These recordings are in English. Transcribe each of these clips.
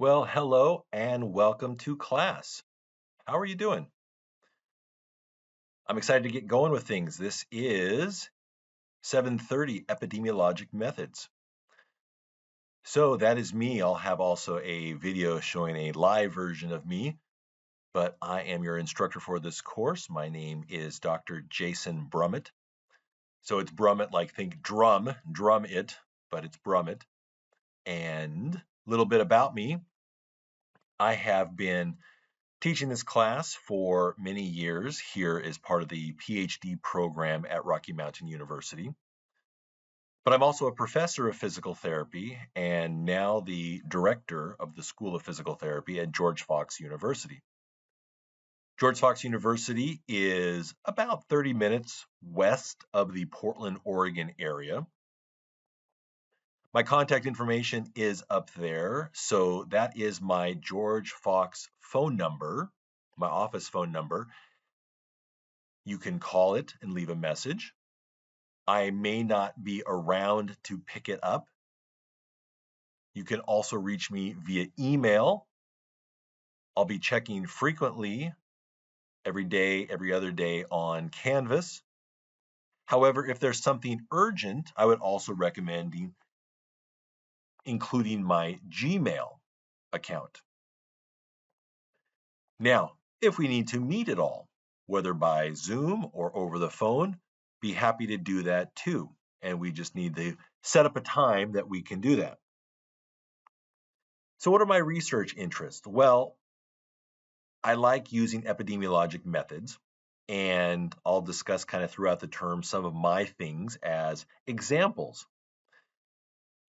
Well, hello and welcome to class. How are you doing? I'm excited to get going with things. This is 7:30 epidemiologic methods. So that is me. I'll have also a video showing a live version of me, but I am your instructor for this course. My name is Dr. Jason Brummett. So it's Brummett like think drum it, but it's Brummett. And a little bit about me. I have been teaching this class for many years here as part of the PhD program at Rocky Mountain University. But I'm also a professor of physical therapy and now the director of the School of Physical Therapy at George Fox University. George Fox University is about 30 minutes west of the Portland, Oregon area. My contact information is up there. So that is my George Fox phone number, my office phone number. You can call it and leave a message. I may not be around to pick it up. You can also reach me via email. I'll be checking frequently every day, every other day on Canvas. However, if there's something urgent, I would also recommend including my Gmail account. Now, if we need to meet at all, whether by Zoom or over the phone, be happy to do that too. And we just need to set up a time that we can do that. So what are my research interests? Well, I like using epidemiologic methods, and I'll discuss kind of throughout the term some of my things as examples.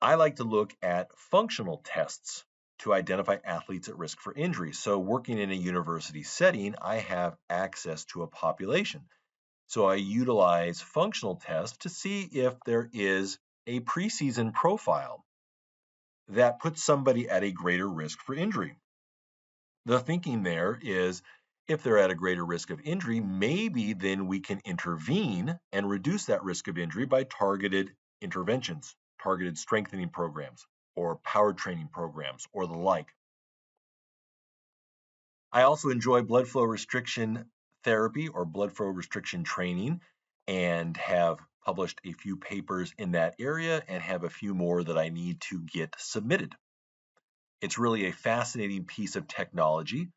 I like to look at functional tests to identify athletes at risk for injury. So working in a university setting, I have access to a population. So I utilize functional tests to see if there is a preseason profile that puts somebody at a greater risk for injury. The thinking there is if they're at a greater risk of injury, maybe then we can intervene and reduce that risk of injury by targeted interventions, targeted strengthening programs, or power training programs, or the like. I also enjoy blood flow restriction therapy or blood flow restriction training and have published a few papers in that area and have a few more that I need to get submitted. It's really a fascinating piece of technology.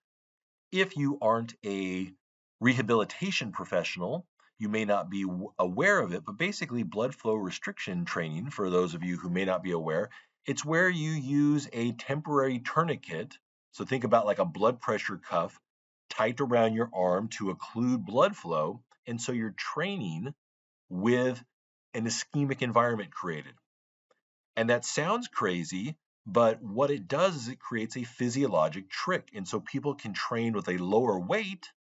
If you aren't a rehabilitation professional, you may not be aware of it, but basically, blood flow restriction training, for those of you who may not be aware, it's where you use a temporary tourniquet. So think about like a blood pressure cuff tight around your arm to occlude blood flow. And so you're training with an ischemic environment created. And that sounds crazy, but what it does is it creates a physiologic trick. And so people can train with a lower weight,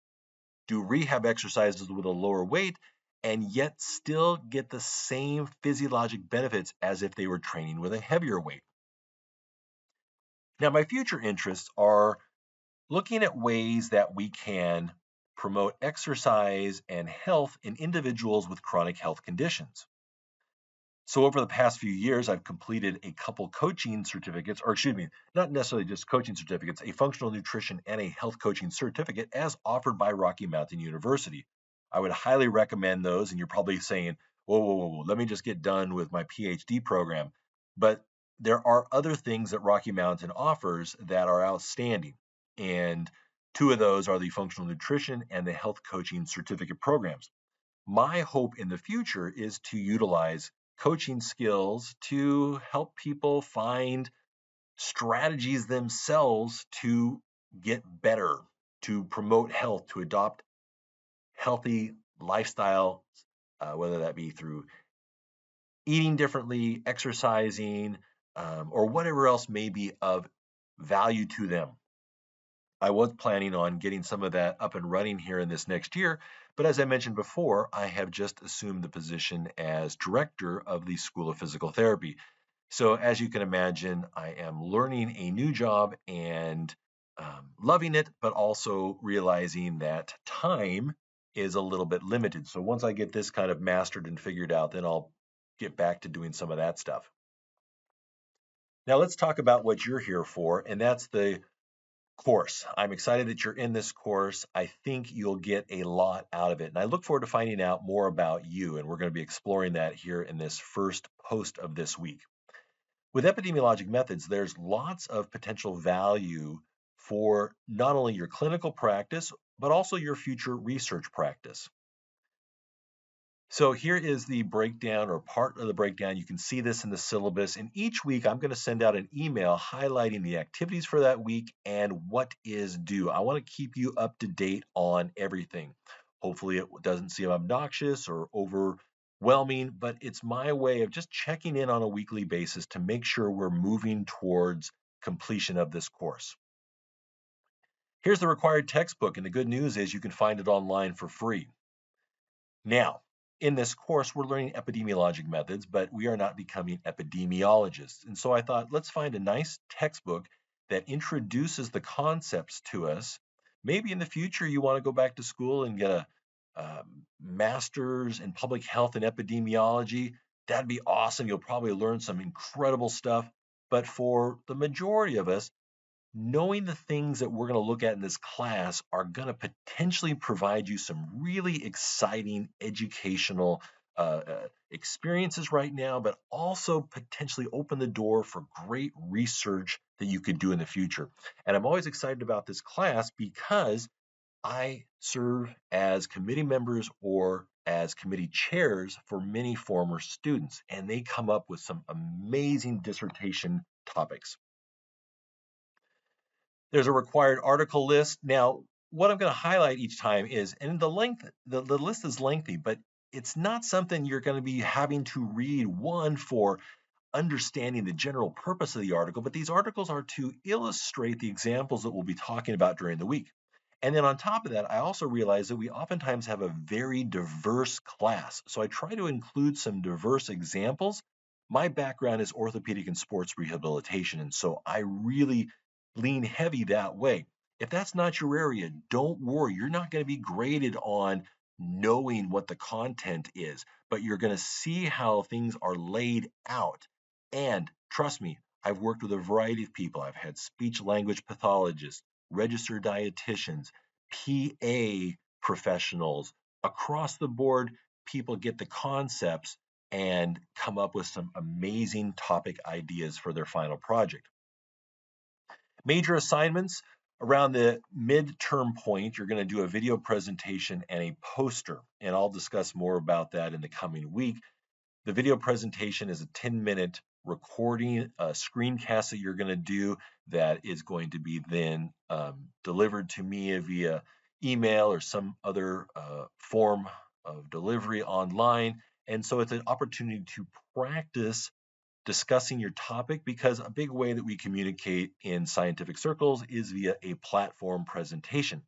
do rehab exercises with a lower weight, and yet still get the same physiologic benefits as if they were training with a heavier weight. Now, my future interests are looking at ways that we can promote exercise and health in individuals with chronic health conditions. So over the past few years, I've completed a couple coaching certificates, or excuse me, not necessarily just coaching certificates, a functional nutrition and a health coaching certificate as offered by Rocky Mountain University. I would highly recommend those. And you're probably saying, whoa, let me just get done with my PhD program. But there are other things that Rocky Mountain offers that are outstanding. And two of those are the functional nutrition and the health coaching certificate programs. My hope in the future is to utilize coaching skills to help people find strategies themselves to get better, to promote health, to adopt healthy lifestyle, whether that be through eating differently, exercising, or whatever else may be of value to them. I was planning on getting some of that up and running here in this next year, but as I mentioned before, I have just assumed the position as director of the School of Physical Therapy. So, as you can imagine, I am learning a new job and loving it, but also realizing that time is a little bit limited. So, once I get this kind of mastered and figured out, then I'll get back to doing some of that stuff. Now let's talk about what you're here for, and that's the course. I'm excited that you're in this course. I think you'll get a lot out of it. And I look forward to finding out more about you. And we're going to be exploring that here in this first post of this week. With epidemiologic methods, there's lots of potential value for not only your clinical practice, but also your future research practice. So here is the breakdown or part of the breakdown. You can see this in the syllabus. And each week, I'm going to send out an email highlighting the activities for that week and what is due. I want to keep you up to date on everything. Hopefully, it doesn't seem obnoxious or overwhelming, but it's my way of just checking in on a weekly basis to make sure we're moving towards completion of this course. Here's the required textbook, and the good news is you can find it online for free. Now, in this course, we're learning epidemiologic methods, but we are not becoming epidemiologists. And so I thought, let's find a nice textbook that introduces the concepts to us. Maybe in the future, you want to go back to school and get a master's in public health and epidemiology. That'd be awesome. You'll probably learn some incredible stuff. But for the majority of us, knowing the things that we're going to look at in this class are going to potentially provide you some really exciting educational experiences right now, but also potentially open the door for great research that you could do in the future. And I'm always excited about this class because I serve as committee members or as committee chairs for many former students, and they come up with some amazing dissertation topics. There's a required article list. Now, what I'm going to highlight each time is, and the list is lengthy, but it's not something you're going to be having to read one for understanding the general purpose of the article, but these articles are to illustrate the examples that we'll be talking about during the week. And then on top of that, I also realize that we oftentimes have a very diverse class. So I try to include some diverse examples. My background is orthopedic and sports rehabilitation, and so I really lean heavy that way. If that's not your area, don't worry. You're not going to be graded on knowing what the content is, but you're going to see how things are laid out. And trust me, I've worked with a variety of people. I've had speech language pathologists, registered dietitians, PA professionals. Across the board, people get the concepts and come up with some amazing topic ideas for their final project. Major assignments around the midterm point, you're going to do a video presentation and a poster, and I'll discuss more about that in the coming week. The video presentation is a 10-minute recording, a screencast that you're going to do that is going to be then delivered to me via email or some other form of delivery online. And so it's an opportunity to practice discussing your topic, because a big way that we communicate in scientific circles is via a platform presentation.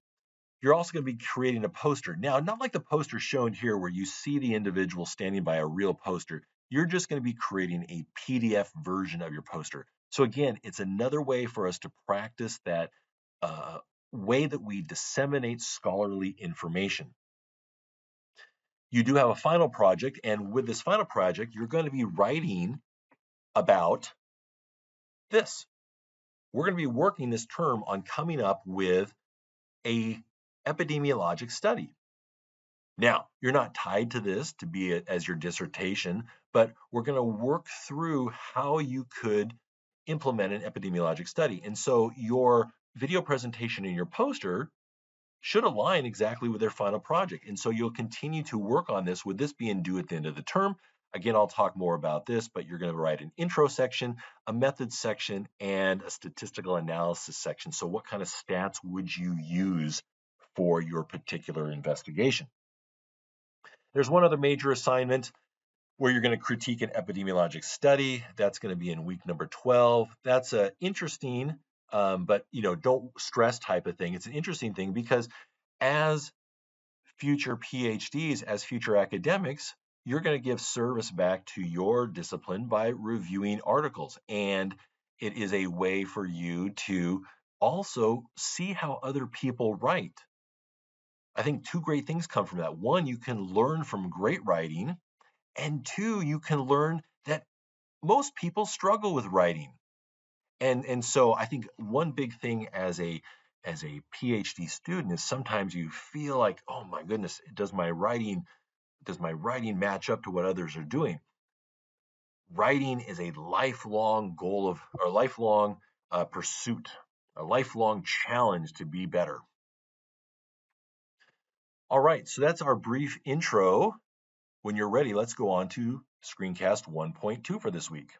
You're also going to be creating a poster. Now, not like the poster shown here where you see the individual standing by a real poster. You're just going to be creating a PDF version of your poster. So again, it's another way for us to practice that way that we disseminate scholarly information. You do have a final project, and with this final project, you're going to be writing about this. We're going to be working this term on coming up with a epidemiologic study. Now, you're not tied to this to be as your dissertation, but we're going to work through how you could implement an epidemiologic study. And so your video presentation and your poster should align exactly with their final project. And so you'll continue to work on this with this being due at the end of the term. Again, I'll talk more about this, but you're going to write an intro section, a methods section, and a statistical analysis section. So what kind of stats would you use for your particular investigation? There's one other major assignment where you're going to critique an epidemiologic study. That's going to be in week number 12. That's a interesting, but don't stress type of thing. It's an interesting thing because as future PhDs, as future academics, you're going to give service back to your discipline by reviewing articles. And it is a way for you to also see how other people write. I think two great things come from that. One, you can learn from great writing, and two, you can learn that most people struggle with writing. And so I think one big thing as a PhD student is sometimes you feel like, oh my goodness, does my writing match up to what others are doing? Writing is a lifelong goal of or lifelong pursuit, a lifelong challenge to be better. All right, so that's our brief intro. When you're ready, let's go on to Screencast 1.2 for this week.